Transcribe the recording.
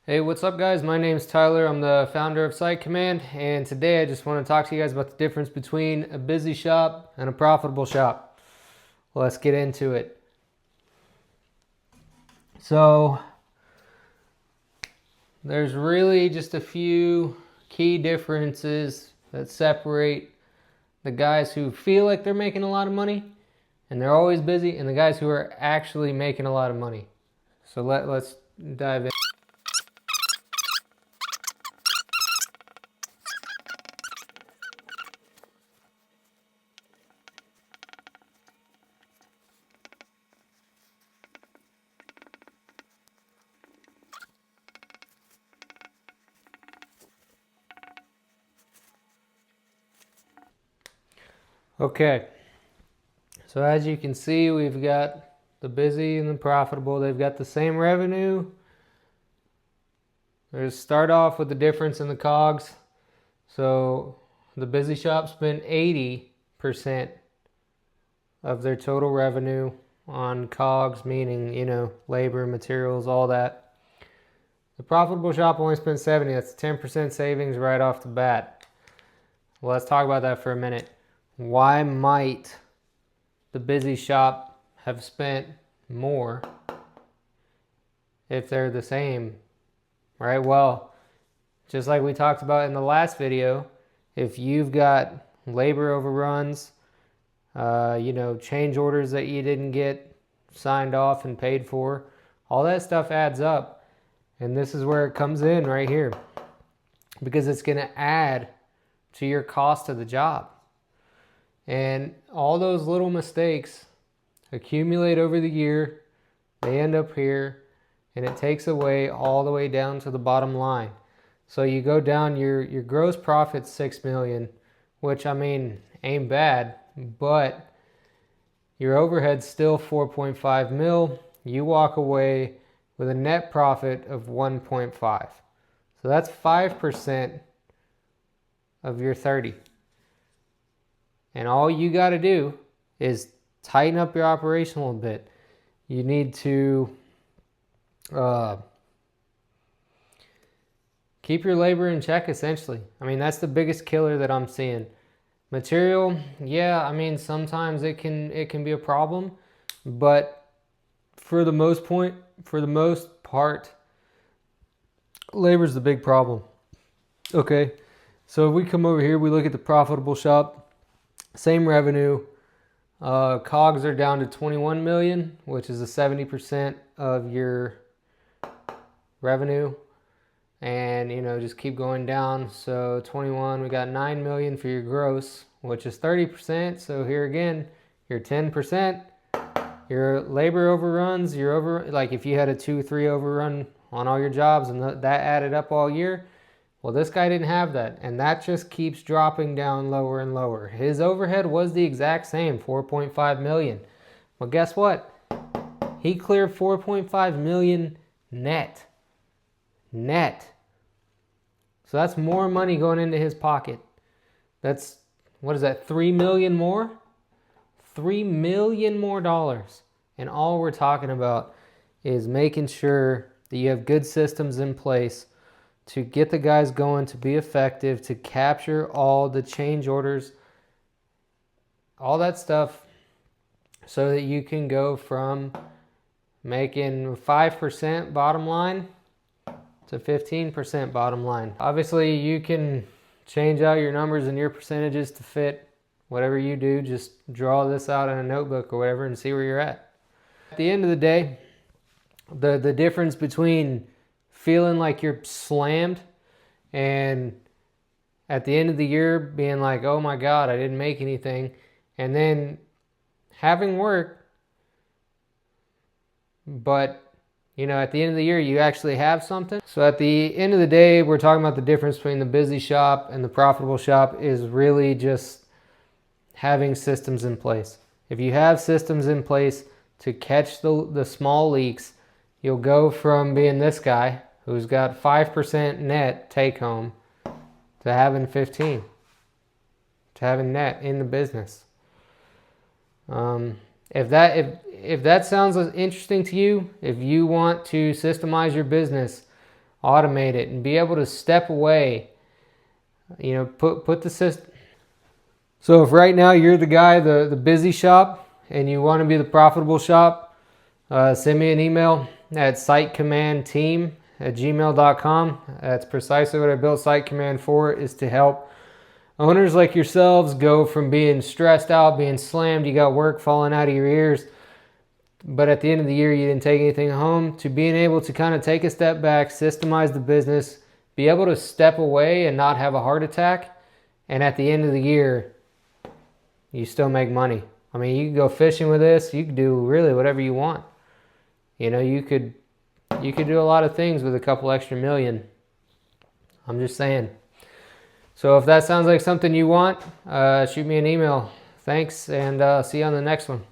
Hey, what's up guys? My name's Tyler. I'm the founder of SiteCommand, and today I just want to talk to you guys about the difference between a busy shop and a profitable shop. Let's get into it. So, there's really just a few key differences that separate the guys who feel like they're making a lot of money and they're always busy and the guys who are actually making a lot of money. So let's dive in. Okay, so as you can see, we've got the busy and the profitable. They've got the same revenue. Let's start off with the difference in the COGS. So the busy shop spent 80% of their total revenue on COGS, meaning, labor, materials, all that. The profitable shop only spent 70. That's 10% savings right off the bat. Well, let's talk about that for a minute. Why might the busy shop have spent more if they're the same, right? Well, just like we talked about in the last video, if you've got labor overruns, change orders that you didn't get signed off and paid for, all that stuff adds up. And this is where it comes in right here, because it's going to add to your cost of the job. And all those little mistakes accumulate over the year. They end up here, and it takes away all the way down to the bottom line. So you go down, your gross profit's $6 million, which ain't bad, but your overhead's still 4.5 mil. You walk away with a net profit of 1.5. So that's 5% of your 30. And all you got to do is tighten up your operation a little bit. You need to keep your labor in check, essentially. That's the biggest killer that I'm seeing. Material, yeah, sometimes it can be a problem, but for the most part, labor's the big problem. Okay, so if we come over here, we look at the profitable shop. Same revenue. COGS are down to 21 million, which is a 70% of your revenue. And, just keep going down. So 21, we got 9 million for your gross, which is 30%. So here again, your 10%, your labor overruns, like if you had a 2-3 overrun on all your jobs and that added up all year, well, this guy didn't have that, and that just keeps dropping down lower and lower. His overhead was the exact same, 4.5 million. Well, guess what? He cleared 4.5 million net. So that's more money going into his pocket. That's, what is that, 3 million more? 3 million more dollars. And all we're talking about is making sure that you have good systems in place to get the guys going, to be effective, to capture all the change orders, all that stuff, so that you can go from making 5% bottom line to 15% bottom line. Obviously, you can change out your numbers and your percentages to fit whatever you do. Just draw this out in a notebook or whatever and see where you're at. At the end of the day, the difference between feeling like you're slammed and at the end of the year being like, oh my God, I didn't make anything, and then having work, but at the end of the year you actually have something. So at the end of the day, we're talking about the difference between the busy shop and the profitable shop is really just having systems in place. If you have systems in place to catch the small leaks, you'll go from being this guy who's got 5% net take home to having 15, to having net in the business. If that sounds interesting to you, if you want to systemize your business, automate it, and be able to step away. You know, put the system. So if right now you're the guy, the busy shop, and you want to be the profitable shop, send me an email at SiteCommandteam@gmail.com. That's precisely what I built SiteCommand for, is to help owners like yourselves go from being stressed out, being slammed, you got work falling out of your ears, but at the end of the year you didn't take anything home, to being able to kind of take a step back, systemize the business, be able to step away and not have a heart attack, and at the end of the year you still make money. I mean, you can go fishing with this, you can do really whatever you want. You know, you could do a lot of things with a couple extra million. I'm just saying. So if that sounds like something you want, shoot me an email. Thanks, and see you on the next one.